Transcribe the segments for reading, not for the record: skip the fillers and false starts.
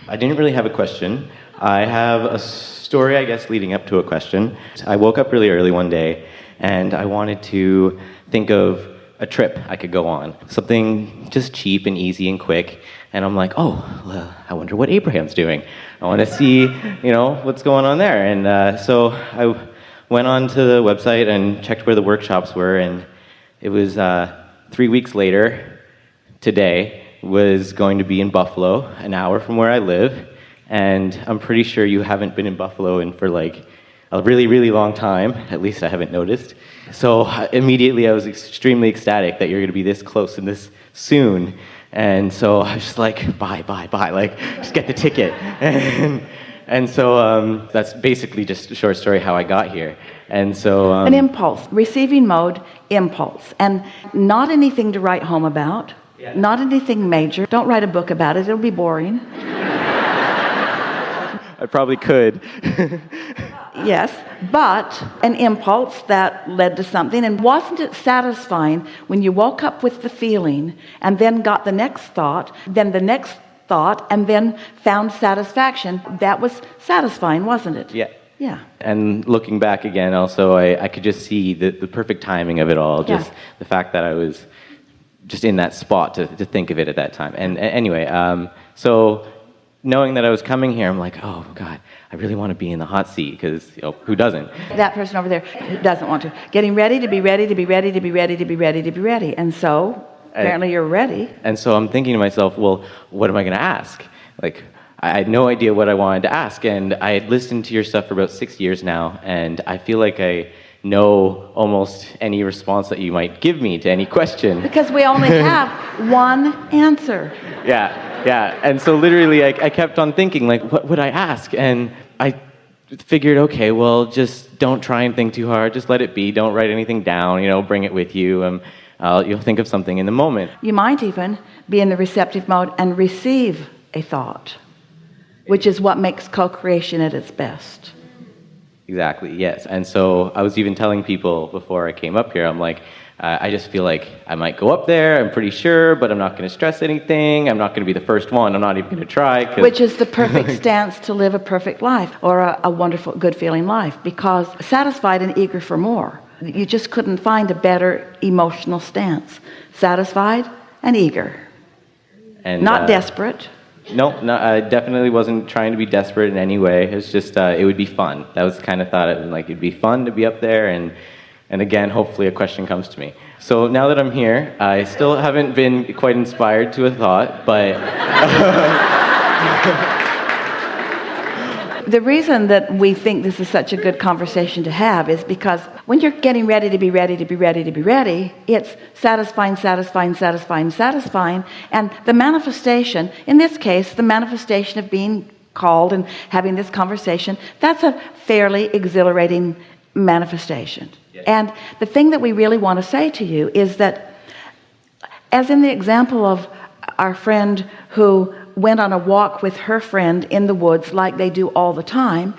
I didn't really have a question. I have a story, I guess, leading up to a question. I woke up really early one day, and I wanted to think of a trip I could go on. Something just cheap and easy and quick. And I'm like, well, I wonder what Abraham's doing. I want to see, what's going on there. And so I went on to the website and checked where the workshops were, and it was 3 weeks later, today, was going to be in Buffalo, an hour from where I live. And I'm pretty sure you haven't been in Buffalo for like a really, really long time. At least I haven't noticed. So immediately I was extremely ecstatic that you're going to be this close and this soon. And so I was just like, bye, like, just get the ticket. And so that's basically just a short story how I got here. And so... an impulse, receiving mode, impulse. And not anything to write home about, not anything major. Don't write a book about it, it'll be boring. I probably could. Yes, but an impulse that led to something. And wasn't it satisfying when you woke up with the feeling and then got the next thought, then the next thought, and then found satisfaction? That was satisfying, wasn't it? Yeah. And looking back again, also, I could just see the perfect timing of it all. Just the fact that I was just in that spot to think of it at that time. And anyway, so knowing that I was coming here, I'm like, oh God, I really want to be in the hot seat, because who doesn't? That person over there doesn't want to. Getting ready to be ready to be ready to be ready to be ready to be ready. And so apparently you're ready. And so I'm thinking to myself, well, what am I going to ask? Like, I had no idea what I wanted to ask, and I had listened to your stuff for about 6 years now, and I feel like I know almost any response that you might give me to any question. Because we only have one answer. Yeah. And so literally I kept on thinking, like, what would I ask? And I figured, okay, well, just don't try and think too hard. Just let it be. Don't write anything down. Bring it with you. You'll think of something in the moment. You might even be in the receptive mode and receive a thought, which is what makes co-creation at its best. Exactly, yes. And so I was even telling people before I came up here, I'm like, I just feel like I might go up there, I'm pretty sure, but I'm not going to stress anything. I'm not going to be the first one. I'm not even going to try. Which is the perfect stance to live a perfect life, or a wonderful, good feeling life, because satisfied and eager for more. You just couldn't find a better emotional stance. Satisfied and eager. And not desperate. No, I definitely wasn't trying to be desperate in any way. It was just, it would be fun. That was the kind of thought. It'd be fun to be up there, and again, hopefully a question comes to me. So now that I'm here, I still haven't been quite inspired to a thought, but... The reason that we think this is such a good conversation to have is because when you're getting ready to be ready to be ready to be ready, it's satisfying, satisfying, satisfying, satisfying. And the manifestation, in this case, the manifestation of being called and having this conversation, that's a fairly exhilarating manifestation. Yes. And the thing that we really want to say to you is that, as in the example of our friend who went on a walk with her friend in the woods like they do all the time,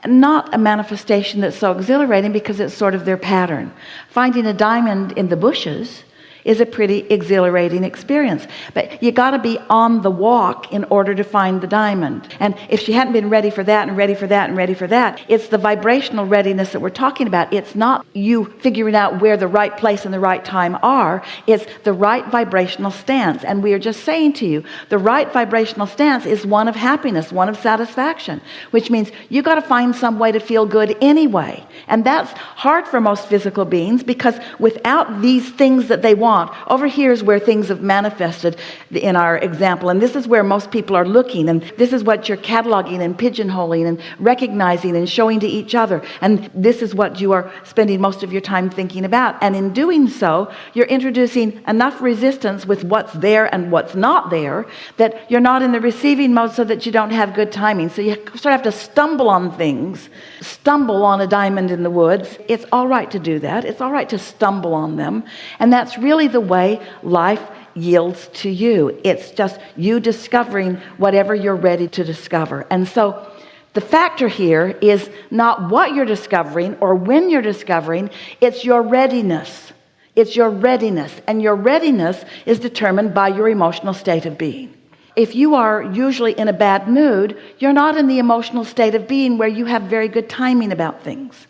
not a manifestation that's so exhilarating because it's sort of their pattern. Finding a diamond in the bushes is a pretty exhilarating experience, but you got to be on the walk in order to find the diamond. And if she hadn't been ready for that and ready for that and ready for that, it's the vibrational readiness that we're talking about. It's not you figuring out where the right place and the right time are. It's the right vibrational stance. And we are just saying to you, the right vibrational stance is one of happiness, one of satisfaction, which means you got to find some way to feel good anyway. And that's hard for most physical beings, because without these things that they want, over here is where things have manifested in our example, and this is where most people are looking, and this is what you're cataloging and pigeonholing and recognizing and showing to each other, and this is what you are spending most of your time thinking about. And in doing so, you're introducing enough resistance with what's there and what's not there that you're not in the receiving mode, so that you don't have good timing. So you sort of have to stumble on things, stumble on a diamond in the woods. It's all right to do that. It's all right to stumble on them, and that's really the way life yields to you. It's just you discovering whatever you're ready to discover. And so the factor here is not what you're discovering or when you're discovering, it's your readiness. It's your readiness, and your readiness is determined by your emotional state of being. if you are usually in a bad mood, you're not in the emotional state of being where you have very good timing about things.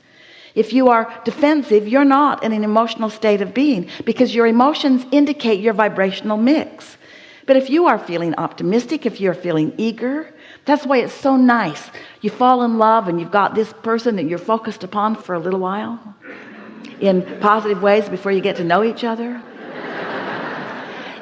If you are defensive, you're not in an emotional state of being, because your emotions indicate your vibrational mix. But if you are feeling optimistic, if you're feeling eager, that's why it's so nice. You fall in love and you've got this person that you're focused upon for a little while in positive ways before you get to know each other.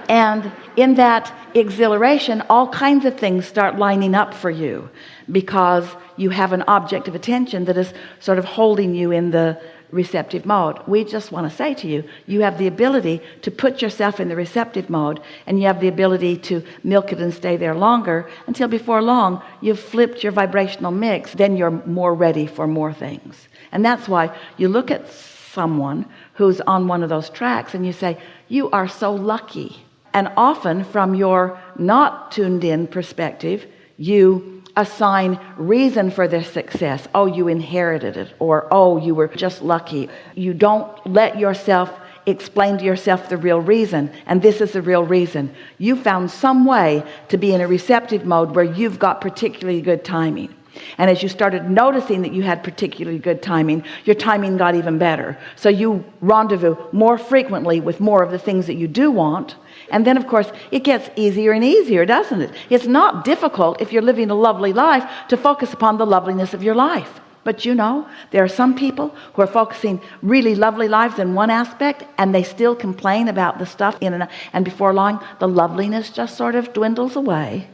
And in that exhilaration, all kinds of things start lining up for you, because you have an object of attention that is sort of holding you in the receptive mode. We just want to say to you, you have the ability to put yourself in the receptive mode, and you have the ability to milk it and stay there longer until before long you've flipped your vibrational mix. Then you're more ready for more things. And that's why you look at someone who's on one of those tracks and you say, you are so lucky. And often from your not tuned in perspective, you assign reason for their success. Oh, you inherited it, or oh, you were just lucky. You don't let yourself explain to yourself the real reason, and this is the real reason. You found some way to be in a receptive mode where you've got particularly good timing. And as you started noticing that you had particularly good timing, your timing got even better. So you rendezvous more frequently with more of the things that you do want. And then, of course, it gets easier and easier, doesn't it? It's not difficult, if you're living a lovely life, to focus upon the loveliness of your life. But you know, there are some people who are focusing really lovely lives in one aspect, and they still complain about the stuff and before long, the loveliness just sort of dwindles away.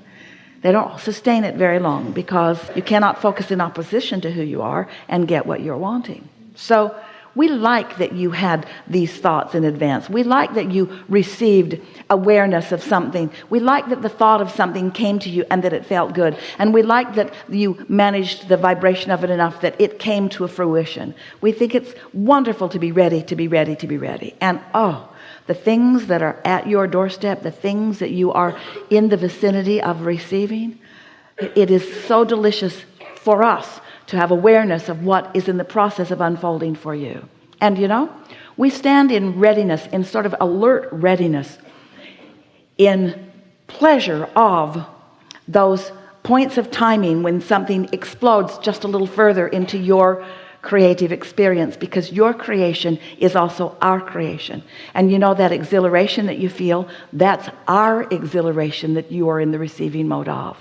They don't sustain it very long, because you cannot focus in opposition to who you are and get what you're wanting. So we like that you had these thoughts in advance. We like that you received awareness of something. We like that the thought of something came to you and that it felt good. And we like that you managed the vibration of it enough that it came to a fruition. We think it's wonderful to be ready, to be ready, to be ready. And the things that are at your doorstep, the things that you are in the vicinity of receiving, it is so delicious for us to have awareness of what is in the process of unfolding for you. And you know, we stand in readiness, in sort of alert readiness, in pleasure of those points of timing when something explodes just a little further into your creative experience, because your creation is also our creation. And you know, that exhilaration that you feel, that's our exhilaration that you are in the receiving mode of.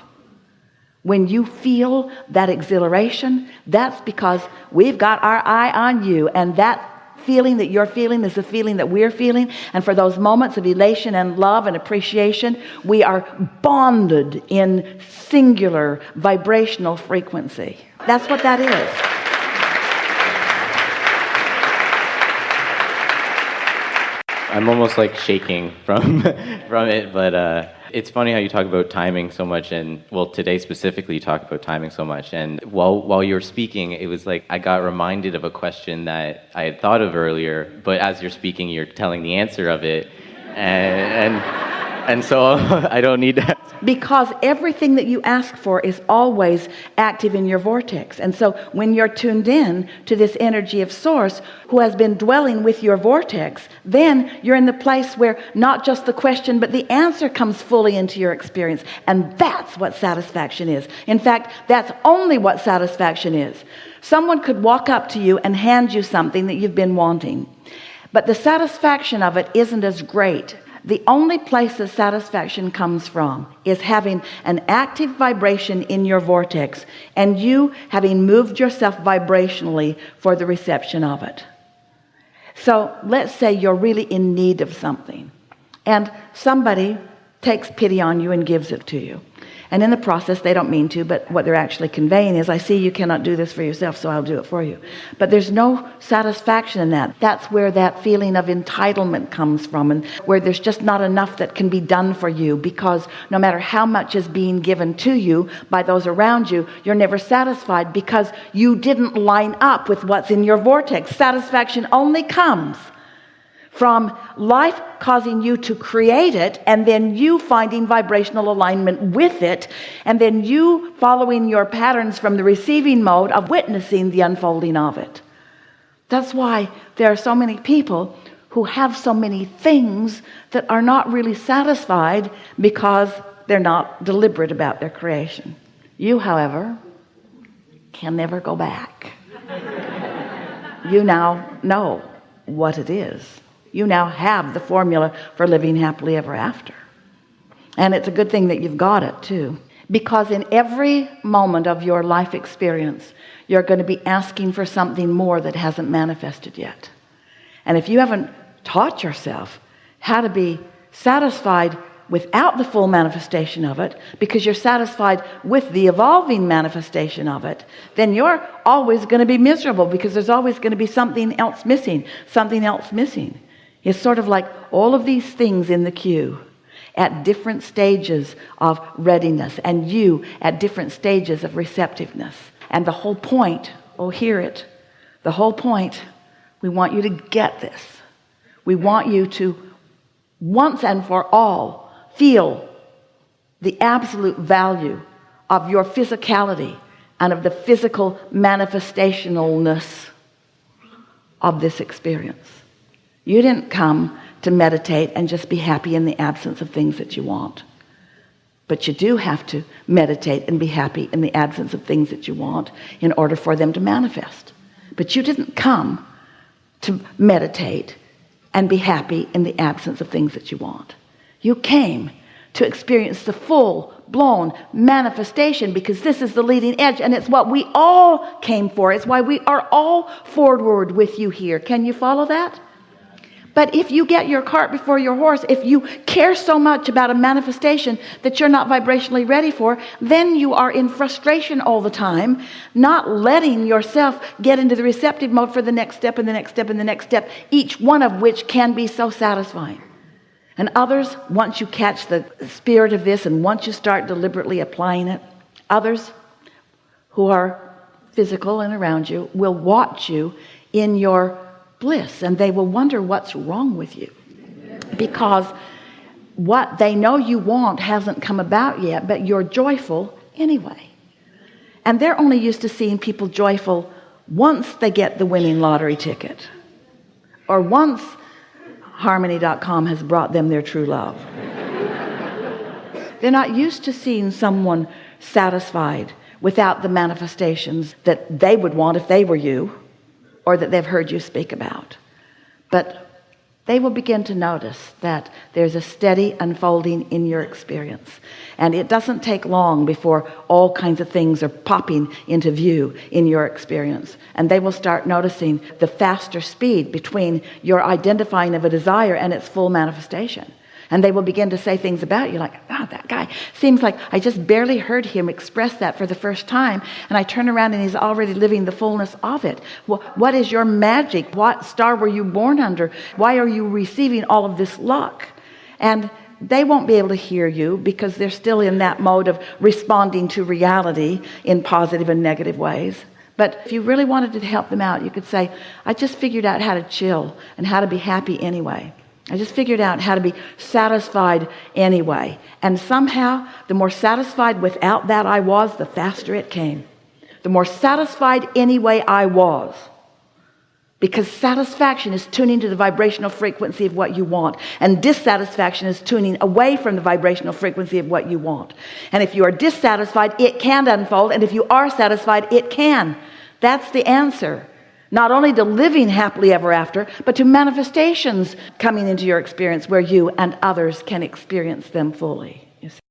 When you feel that exhilaration, that's because we've got our eye on you, and that feeling that you're feeling is the feeling that we're feeling. And for those moments of elation and love and appreciation, we are bonded in singular vibrational frequency. That's what that is. I'm almost like shaking from it, but it's funny how you talk about timing so much, and well, today specifically you talk about timing so much. And while you were speaking, it was like I got reminded of a question that I had thought of earlier, but as you're speaking, you're telling the answer of it, and so I don't need to. Because everything that you ask for is always active in your vortex. And so when you're tuned in to this energy of source who has been dwelling with your vortex, then you're in the place where not just the question, but the answer comes fully into your experience. And that's what satisfaction is. In fact, that's only what satisfaction is. Someone could walk up to you and hand you something that you've been wanting, but the satisfaction of it isn't as great. The only place that satisfaction comes from is having an active vibration in your vortex, and you having moved yourself vibrationally for the reception of it. So let's say you're really in need of something, and somebody takes pity on you and gives it to you. And in the process, they don't mean to, but what they're actually conveying is, I see you cannot do this for yourself, so I'll do it for you. But there's no satisfaction in that. That's where that feeling of entitlement comes from, and where there's just not enough that can be done for you, because no matter how much is being given to you by those around you, you're never satisfied because you didn't line up with what's in your vortex. Satisfaction only comes from life causing you to create it, and then you finding vibrational alignment with it, and then you following your patterns from the receiving mode of witnessing the unfolding of it. That's why there are so many people who have so many things that are not really satisfied, because they're not deliberate about their creation. You, however, can never go back. You now know what it is. You now have the formula for living happily ever after. And it's a good thing that you've got it too. Because in every moment of your life experience, you're going to be asking for something more that hasn't manifested yet. And if you haven't taught yourself how to be satisfied without the full manifestation of it, because you're satisfied with the evolving manifestation of it, then you're always going to be miserable, because there's always going to be something else missing, something else missing. It's sort of like all of these things in the queue at different stages of readiness, and you at different stages of receptiveness. And the whole point, oh, hear it, the whole point, we want you to get this. We want you to once and for all feel the absolute value of your physicality and of the physical manifestationalness of this experience. You didn't come to meditate and just be happy in the absence of things that you want. But you do have to meditate and be happy in the absence of things that you want in order for them to manifest. But you didn't come to meditate and be happy in the absence of things that you want. You came to experience the full-blown manifestation, because this is the leading edge, and it's what we all came for. It's why we are all forward with you here. Can you follow that? But if you get your cart before your horse, if you care so much about a manifestation that you're not vibrationally ready for, then you are in frustration all the time, not letting yourself get into the receptive mode for the next step and the next step and the next step, each one of which can be so satisfying. And others, once you catch the spirit of this and once you start deliberately applying it, others who are physical and around you will watch you in your bliss, and they will wonder what's wrong with you, because what they know you want hasn't come about yet, but you're joyful anyway. And they're only used to seeing people joyful once they get the winning lottery ticket, or once Harmony.com has brought them their true love. They're not used to seeing someone satisfied without the manifestations that they would want if they were you, or that they've heard you speak about. But they will begin to notice that there's a steady unfolding in your experience. And it doesn't take long before all kinds of things are popping into view in your experience. And they will start noticing the faster speed between your identifying of a desire and its full manifestation. And they will begin to say things about you like, oh, that guy seems like I just barely heard him express that for the first time, and I turn around and he's already living the fullness of it. What is your magic? What star were you born under? Why are you receiving all of this luck? And they won't be able to hear you, because they're still in that mode of responding to reality in positive and negative ways. But if you really wanted to help them out, you could say, I just figured out how to chill and how to be happy anyway. I just figured out how to be satisfied anyway. And somehow, the more satisfied without that I was, the faster it came. The more satisfied anyway I was. Because satisfaction is tuning to the vibrational frequency of what you want. And dissatisfaction is tuning away from the vibrational frequency of what you want. And if you are dissatisfied, it can unfold. And if you are satisfied, it can. That's the answer. Not only to living happily ever after, but to manifestations coming into your experience where you and others can experience them fully.